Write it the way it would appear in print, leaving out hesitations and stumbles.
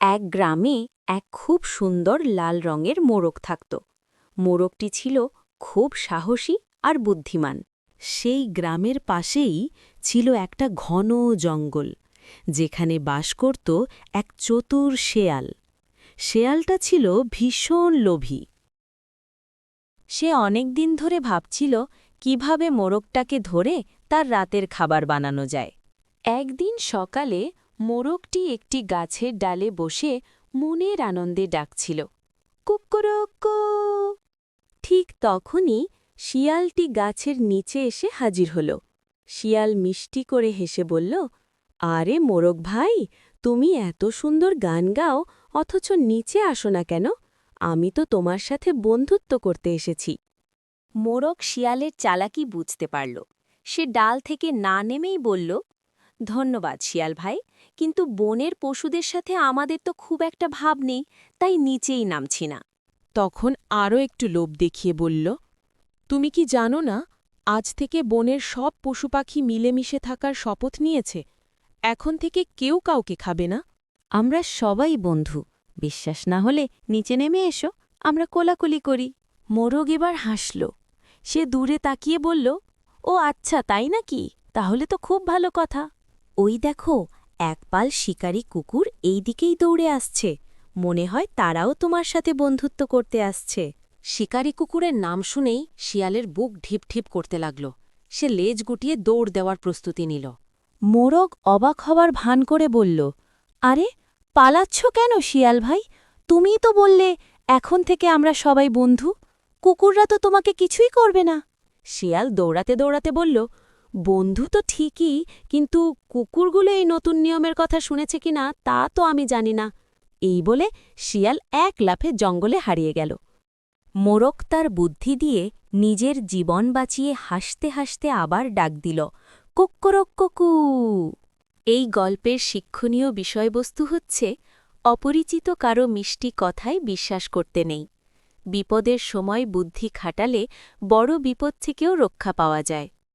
এক গ্রামে এক খুব সুন্দর লাল রঙের মোরগ থাকত। মোরগটি ছিল খুব সাহসী আর বুদ্ধিমান। সেই গ্রামের পাশেই ছিল একটা ঘন জঙ্গল, যেখানে বাস করত এক চতুর শেয়াল। শেয়ালটা ছিল ভীষণ লোভী। সে অনেক দিন ধরে ভাবছিল কিভাবে মোরগটাকে ধরে তার রাতের খাবার বানানো যায়। একদিন সকালে মোরগটি একটি গাছের ডালে বসে মনের আনন্দে ডাকছিল, কুক্কুরুক্কু। ঠিক তখনই শিয়ালটি গাছের নিচে এসে হাজির হল। শিয়াল মিষ্টি করে হেসে বলল, আরে মোরগ ভাই, তুমি এত সুন্দর গান গাও, অথচ নিচে আসো না কেন? আমি তো তোমার সাথে বন্ধুত্ব করতে এসেছি। মোরগ শিয়ালের চালাকি বুঝতে পারল। সে ডাল থেকে না নেমেই বলল, ধন্যবাদ শিয়াল ভাই, কিন্তু বনের পশুদের সাথে আমাদের তো খুব একটা ভাব নেই, তাই নিচেই নামছি না। তখন আরও একটু লোভ দেখিয়ে বলল, তুমি কি জানো না, আজ থেকে বনের সব পশুপাখি মিলেমিশে থাকার শপথ নিয়েছে। এখন থেকে কেউ কাউকে খাবে না। আমরা সবাই বন্ধু, বিশ্বাস না হলে নিচে নেমে এসো, আমরা কোলাকুলি করি। মোরগ এবার হাসল। সে দূরে তাকিয়ে বলল, ও আচ্ছা, তাই নাকি? তাহলে তো খুব ভালো কথা। ওই দেখো, এক পাল শিকারী কুকুর এই দিকেই দৌড়ে আসছে। মনে হয় তারাও তোমার সাথে বন্ধুত্ব করতে আসছে। শিকারী কুকুরের নাম শুনেই শিয়ালের বুক ঢিপ ঢিপ করতে লাগল। সে লেজ গুটিয়ে দৌড় দেওয়ার প্রস্তুতি নিল। মোরগ অবাক হবার ভান করে বলল, আরে পালাচ্ছ কেন শিয়াল ভাই? তুমিই তো বললে এখন থেকে আমরা সবাই বন্ধু। কুকুররা তো তোমাকে কিছুই করবে না। শিয়াল দৌড়াতে দৌড়াতে বলল, বন্ধু তো ঠিকই, কিন্তু কুকুরগুলো এই নতুন নিয়মের কথা শুনেছে কিনা তা তো আমি জানি না। এই বলে শিয়াল এক লাফে জঙ্গলে হারিয়ে গেল। মোরগ তার বুদ্ধি দিয়ে নিজের জীবন বাঁচিয়ে হাসতে হাসতে আবার ডাক দিল, কুক্কুরুক্কুকু। এই গল্পের শিক্ষণীয় বিষয়বস্তু হচ্ছে, অপরিচিত কারো মিষ্টি কথায় বিশ্বাস করতে নেই। বিপদের সময় বুদ্ধি খাটালে বড় বিপদ থেকেও রক্ষা পাওয়া যায়।